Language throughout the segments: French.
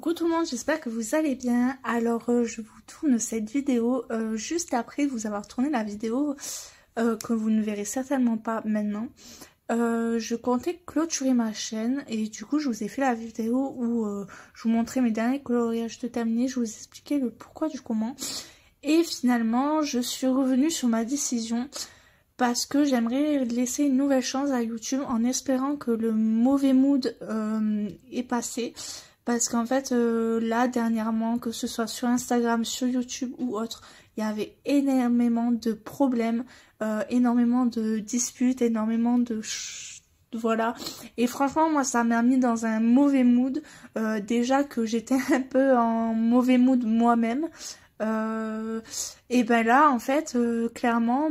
Coucou tout le monde, j'espère que vous allez bien. Alors je vous tourne cette vidéo juste après vous avoir tourné la vidéo que vous ne verrez certainement pas maintenant. Je comptais clôturer ma chaîne et du coup je vous ai fait la vidéo où je vous montrais mes derniers coloriages de terminés, je vous expliquais le pourquoi du comment. Et finalement je suis revenue sur ma décision parce que j'aimerais laisser une nouvelle chance à YouTube en espérant que le mauvais mood est passé. Parce qu'en fait, là, dernièrement, que ce soit sur Instagram, sur YouTube ou autre, il y avait énormément de problèmes, énormément de disputes, énormément de... Voilà. Et franchement, moi, ça m'a mis dans un mauvais mood. Déjà que j'étais un peu en mauvais mood moi-même. Et ben là, en fait, clairement,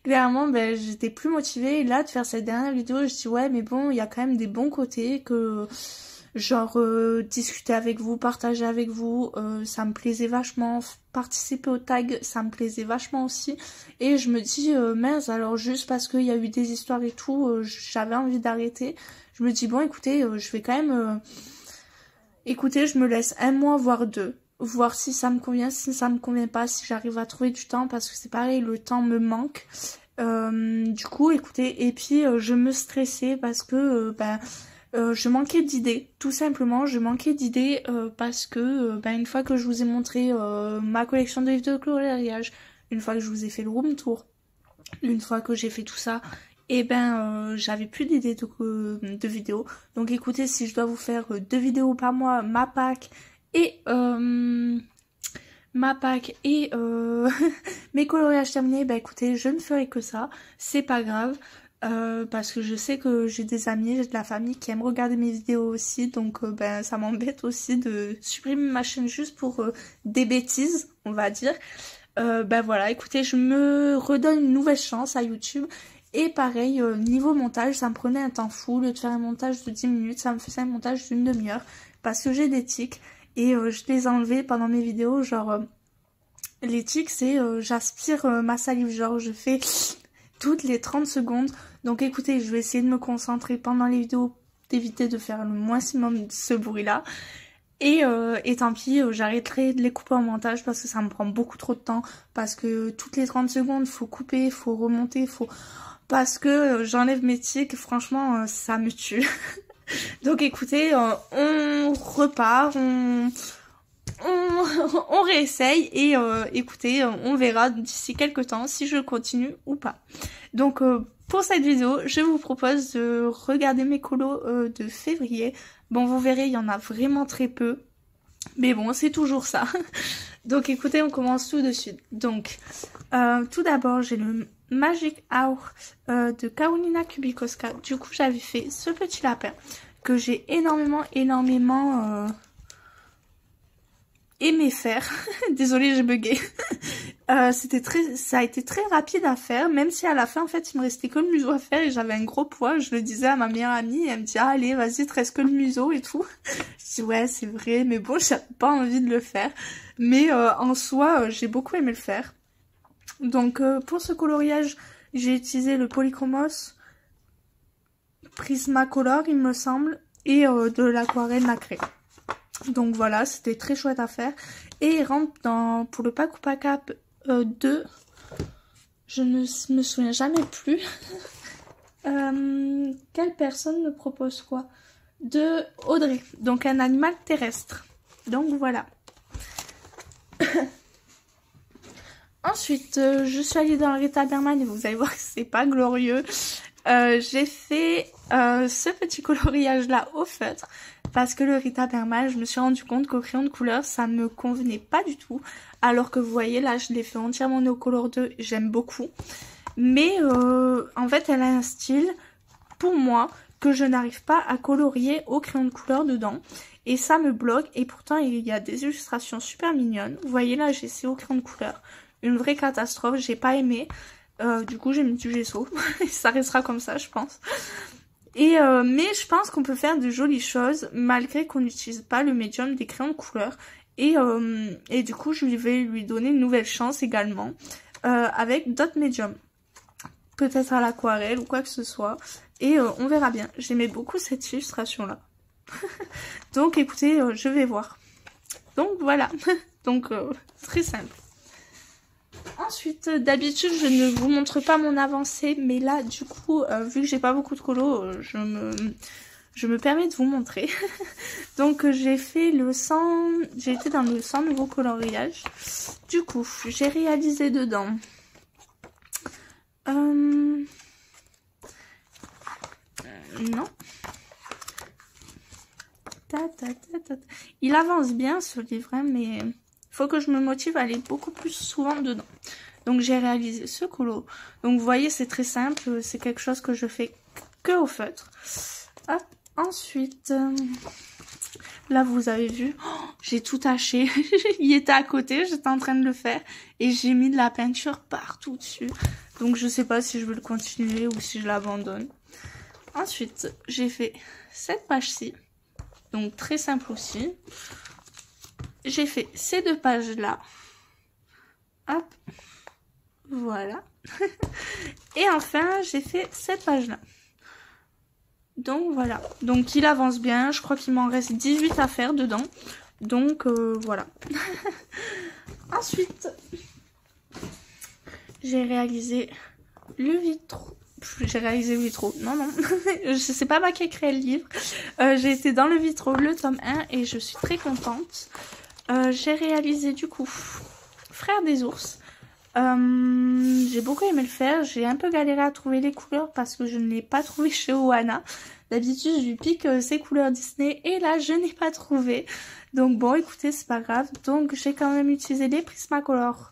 j'étais plus motivée. Et là, de faire cette dernière vidéo, je dis ouais, mais bon, il y a quand même des bons côtés que... Genre discuter avec vous, partager avec vous, ça me plaisait vachement, participer au tag, ça me plaisait vachement aussi. Et je me dis, mince, alors juste parce qu'il y a eu des histoires et tout, j'avais envie d'arrêter. Je me dis, bon écoutez, je vais quand même... Écoutez, je me laisse un mois, voire deux. Voir si ça me convient, si ça me convient pas, si j'arrive à trouver du temps, parce que c'est pareil, le temps me manque. Du coup, écoutez, et puis je me stressais parce que... je manquais d'idées, tout simplement, je manquais d'idées parce que une fois que je vous ai montré ma collection de livres de coloriage, une fois que je vous ai fait le room tour, une fois que j'ai fait tout ça, et j'avais plus d'idées de vidéos. Donc écoutez, si je dois vous faire 2 vidéos par mois, ma pack et mes coloriages terminés, écoutez, je ne ferai que ça, c'est pas grave. Parce que je sais que j'ai des amis, j'ai de la famille qui aiment regarder mes vidéos aussi, donc ça m'embête aussi de supprimer ma chaîne juste pour des bêtises, on va dire. Voilà, écoutez, je me redonne une nouvelle chance à YouTube. Et pareil, niveau montage, ça me prenait un temps fou. Au lieu de faire un montage de 10 minutes, ça me faisait un montage d'une demi-heure. Parce que j'ai des tics et je les ai enlevés pendant mes vidéos. Genre, les tics, c'est j'aspire ma salive, genre je fais... toutes les 30 secondes. Donc écoutez, je vais essayer de me concentrer pendant les vidéos, d'éviter de faire le maximum de ce bruit-là. Et tant pis, j'arrêterai de les couper en montage parce que ça me prend beaucoup trop de temps. Parce que toutes les 30 secondes, faut couper, faut remonter, faut... Parce que j'enlève mes tics, franchement, ça me tue. Donc écoutez, on repart, on réessaye et écoutez, on verra d'ici quelques temps si je continue ou pas. Donc pour cette vidéo, je vous propose de regarder mes colos de février. Bon, vous verrez, il y en a vraiment très peu. Mais bon, c'est toujours ça. Donc écoutez, on commence tout de suite. Donc, tout d'abord, j'ai le Magic Hour de Carolina Kubikowska. Du coup, j'avais fait ce petit lapin que j'ai énormément aimé faire. Désolée, j'ai bugué. Ça a été très rapide à faire, même si à la fin, en fait, il me restait que le museau à faire et j'avais un gros poids. Je le disais à ma meilleure amie et elle me dit, ah, allez, vas-y, il te reste que le museau et tout. Je dis, ouais, c'est vrai, mais bon, j'avais pas envie de le faire. Mais en soi, j'ai beaucoup aimé le faire. Donc, pour ce coloriage, j'ai utilisé le Polychromos Prismacolor, il me semble, et de l'aquarelle nacrée. Donc voilà, c'était très chouette à faire. Et il rentre pour le pack ou pack up 2. Je ne me souviens jamais plus. Quelle personne me propose quoi? De Audrey. Donc un animal terrestre. Donc voilà. Ensuite, je suis allée dans le Rita Berman et vous allez voir que c'est pas glorieux. J'ai fait ce petit coloriage là au feutre. Parce que le Rita Berman, je me suis rendu compte qu'au crayon de couleur, ça me convenait pas du tout. Alors que vous voyez, là, je l'ai fait entièrement Néo Color 2, j'aime beaucoup. Mais en fait, elle a un style, pour moi, que je n'arrive pas à colorier au crayon de couleur dedans. Et ça me bloque, et pourtant, il y a des illustrations super mignonnes. Vous voyez, là, j'ai essayé au crayon de couleur. Une vraie catastrophe, j'ai pas aimé. Du coup, j'ai mis du gesso. Ça restera comme ça, je pense. Et mais je pense qu'on peut faire de jolies choses malgré qu'on n'utilise pas le médium des crayons de couleur. Et du coup, je vais lui donner une nouvelle chance également avec d'autres médiums. Peut-être à l'aquarelle ou quoi que ce soit. Et on verra bien. J'aimais beaucoup cette illustration-là. Donc écoutez, je vais voir. Donc voilà, donc très simple. Ensuite, d'habitude, je ne vous montre pas mon avancée, mais là, du coup, vu que j'ai pas beaucoup de colos, je me permets de vous montrer. Donc, j'ai fait le 100, j'ai été dans le 100 nouveaux coloriages. Du coup, j'ai réalisé dedans. Non. Il avance bien ce livre, hein, mais faut que je me motive à aller beaucoup plus souvent dedans. Donc j'ai réalisé ce colo. Donc vous voyez, c'est très simple, c'est quelque chose que je fais que au feutre. Hop. Ensuite, là vous avez vu, j'ai tout taché. Il était à côté, j'étais en train de le faire et j'ai mis de la peinture partout dessus. Donc je sais pas si je veux le continuer ou si je l'abandonne. Ensuite, j'ai fait cette page-ci. Donc très simple aussi. J'ai fait ces deux pages-là. Hop. Voilà. Et enfin, j'ai fait cette page-là. Donc voilà. Donc il avance bien. Je crois qu'il m'en reste 18 à faire dedans. Donc voilà. Ensuite, j'ai réalisé le vitraux. J'ai réalisé le vitraux. Non, non. C'est pas moi qui ai créé le livre. J'ai été dans le vitraux, le tome 1, et je suis très contente. J'ai réalisé du coup Frères des ours. J'ai beaucoup aimé le faire. J'ai un peu galéré à trouver les couleurs parce que je ne l'ai pas trouvé chez Oana. D'habitude, je lui pique ses couleurs Disney et là, je n'ai pas trouvé. Donc bon, écoutez, c'est pas grave. Donc j'ai quand même utilisé les Prismacolor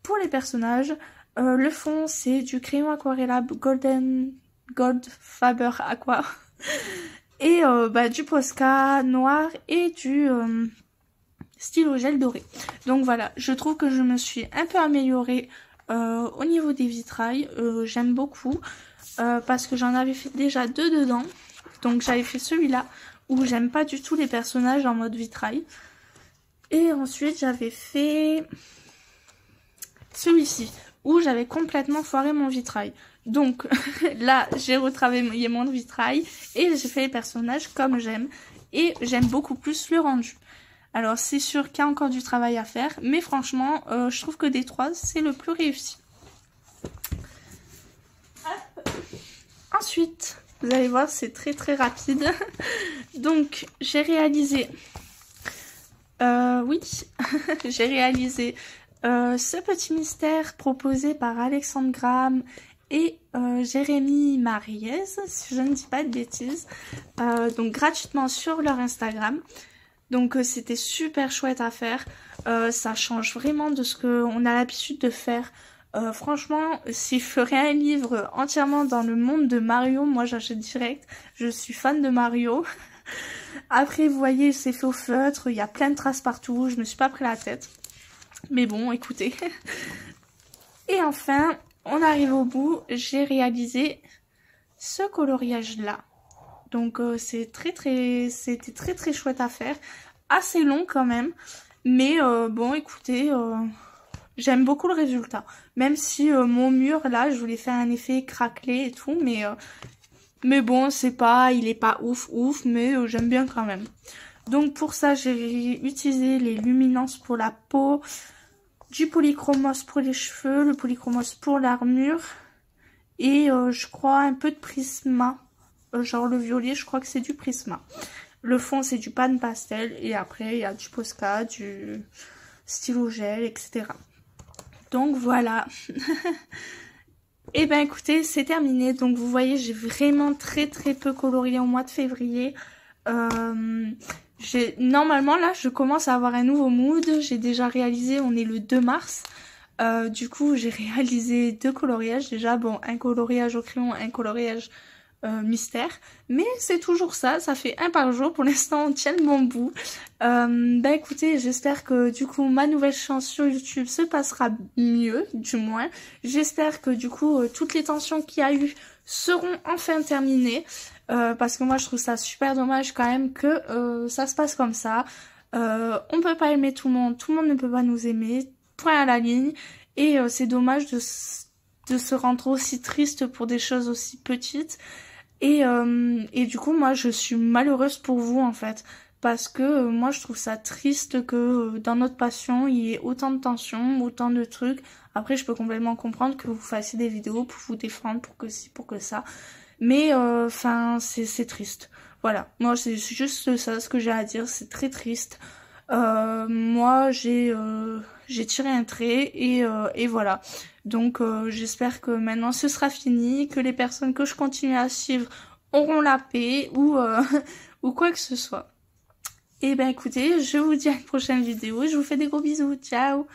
pour les personnages. Le fond, c'est du crayon aquarellable Gold Faber Aqua. Et du Posca noir et du stylo gel doré. Donc voilà, je trouve que je me suis un peu améliorée au niveau des vitrails. J'aime beaucoup parce que j'en avais fait déjà 2 dedans. Donc j'avais fait celui-là où j'aime pas du tout les personnages en mode vitrail. Et ensuite j'avais fait celui-ci où j'avais complètement foiré mon vitrail. Donc là j'ai retravaillé mon vitrail et j'ai fait les personnages comme j'aime. Et j'aime beaucoup plus le rendu. Alors c'est sûr qu'il y a encore du travail à faire, mais franchement, je trouve que des 3, c'est le plus réussi. Hop. Ensuite, vous allez voir, c'est très très rapide. Donc, j'ai réalisé... oui, j'ai réalisé ce petit mystère proposé par Alexandre Graham et Jérémy Mariez, si je ne dis pas de bêtises. Donc gratuitement sur leur Instagram. Donc c'était super chouette à faire, ça change vraiment de ce qu'on a l'habitude de faire. Franchement, si je ferais un livre entièrement dans le monde de Mario, moi j'achète direct, je suis fan de Mario. Après vous voyez, c'est fait au feutre, il y a plein de traces partout, je me suis pas pris la tête. Mais bon, écoutez. Et enfin, on arrive au bout, j'ai réalisé ce coloriage là. Donc c'était très très chouette à faire, assez long quand même, mais bon écoutez, j'aime beaucoup le résultat. Même si mon mur là, je voulais faire un effet craquelé et tout, mais bon il est pas ouf, mais j'aime bien quand même. Donc pour ça j'ai utilisé les luminances pour la peau, du polychromos pour les cheveux, le polychromos pour l'armure et je crois un peu de prisma. Genre le violet, je crois que c'est du Prisma. Le fond, c'est du pan pastel. Et après, il y a du Posca, du stylo gel, etc. Donc voilà. Et ben écoutez, c'est terminé. Donc vous voyez, j'ai vraiment très très peu colorié au mois de février. Normalement, là, je commence à avoir un nouveau mood. J'ai déjà réalisé, on est le 2 mars. Du coup, j'ai réalisé 2 coloriages. Déjà, bon, un coloriage au crayon, un coloriage... mystère, mais c'est toujours ça fait un par jour. Pour l'instant on tient le bon bout. Écoutez, j'espère que du coup ma nouvelle chance sur YouTube se passera mieux, du moins j'espère que du coup toutes les tensions qu'il y a eu seront enfin terminées, parce que moi je trouve ça super dommage quand même que ça se passe comme ça. On peut pas aimer tout le monde ne peut pas nous aimer, point à la ligne, et c'est dommage de se rendre aussi triste pour des choses aussi petites. Et du coup moi je suis malheureuse pour vous en fait. Parce que moi je trouve ça triste que dans notre passion il y ait autant de tensions, autant de trucs. Après je peux complètement comprendre que vous fassiez des vidéos pour vous défendre, pour que ci, pour que ça. Mais enfin c'est triste. Voilà, moi c'est juste ça ce que j'ai à dire, c'est très triste. Moi j'ai tiré un trait et voilà. Donc j'espère que maintenant ce sera fini, que les personnes que je continue à suivre auront la paix ou, ou quoi que ce soit. Et ben écoutez, je vous dis à une prochaine vidéo, je vous fais des gros bisous, ciao!